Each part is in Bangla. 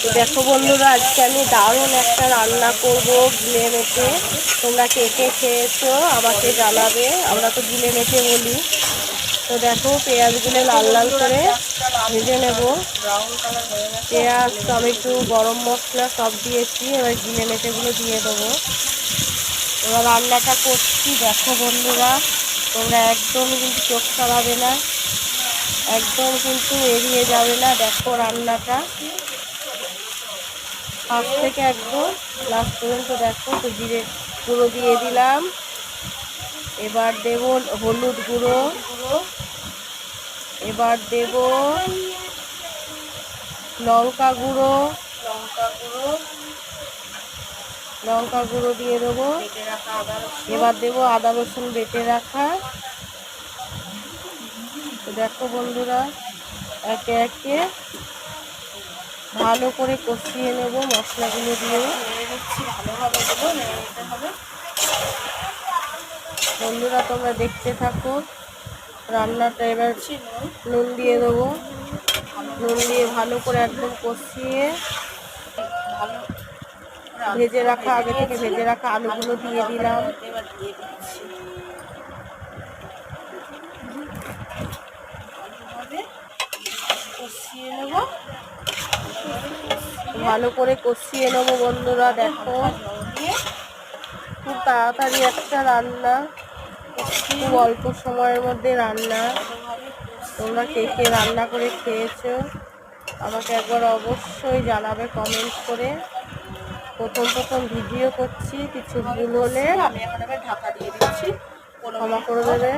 দেখো বন্ধুরা, আজকে আমি দারুণ একটা রান্না করব গিলে মেটে। তোমরা কে কে খেয়েছো আমাকে জানাবে। আমরা তো গিলে মেটে বলি। তো দেখো, পেঁয়াজগুলো লাল লাল করে ভেজে নেব। পেঁয়াজ, টমেটো, গরম মশলা সব দিয়েছি। এবার গিলে মেটেগুলো দিয়ে দেবো। এবার রান্নাটা করছি। দেখো বন্ধুরা, তোমরা একদম কিন্তু চোখ সরাবে না, একদম কিন্তু এড়িয়ে যাবে না। দেখো রান্নাটা ফার্স্ট থেকে একদম লাস্ট পর্যন্ত দেখো। তো জিরে গুঁড়ো দিয়ে দিলাম। এবার দেব হলুদ গুঁড়ো, এবার দেব লঙ্কা গুঁড়ো, লঙ্কা গুঁড়ো দিয়ে দেবো। এবার দেবো আদা রসুন বেটে রাখা। তো দেখো বন্ধুরা, একে একে ভালো করে কষিয়ে নেব মশলাগুলো দিয়ে। বন্ধুরা তোমরা দেখতে থাকো রান্নাটা। এবার নুন দিয়ে দেবো। নুন দিয়ে ভালো করে একদম কষিয়ে ভেজে রাখা, আগে থেকে ভেজে রাখা আলুগুলো দিয়ে দিলাম। কষিয়ে নেব, ভালো করে কষিয়ে নেব বন্ধুরা। দেখো খুব তাড়াতাড়ি একটা রান্না, খুব অল্প সময়ের মধ্যে রান্না। তোমরা কে কে রান্না করে খেয়েছো আমাকে একবার অবশ্যই জানাবে কমেন্ট করে। প্রথম ভিডিও করছি, কিছু ভুল হলে আমি এখন আবার ঢাকা দিয়ে দিচ্ছি, ক্ষমা করে দেবে।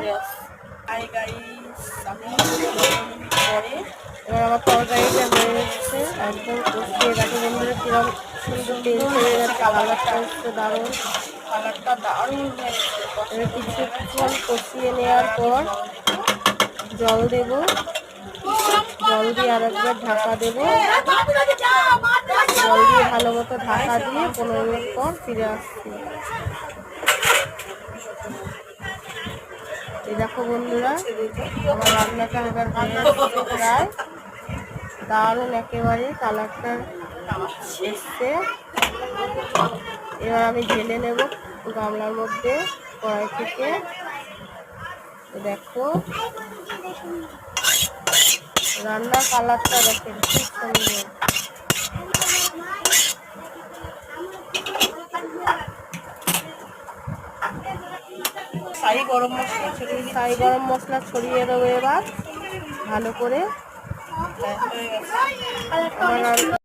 এবার আমার তরকারিটা হয়ে যাচ্ছে, একদম কষিয়ে রাখি বন্ধুরা। কিরম সুন্দর তেল ছেড়ে যাচ্ছে, কালারটা হচ্ছে দারুণ, কালারটা দারুণ হয়েছে। এবার কিছুক্ষণ কষিয়ে নেওয়ার পর জল দেব। জল দিয়ে আর একবার ঢাকা দেবো। জল দিয়ে ভালো মতো ঢাকা দিয়ে 15 মিনিট পর ফিরে আসছি। এই দেখো বন্ধুরা, আমার রান্নাটা এবার হয়ে আসছে প্রায়। দারুণ একেবারে কালারটা এসছে। এবার আমি ঢেলে নেব গামলার মধ্যে কড়াই থেকে। দেখো রান্নার কালারটা দেখেন, খুব সুন্দর। শাহি গরম মশলা ছড়িয়ে দেবো এবার ভালো করে।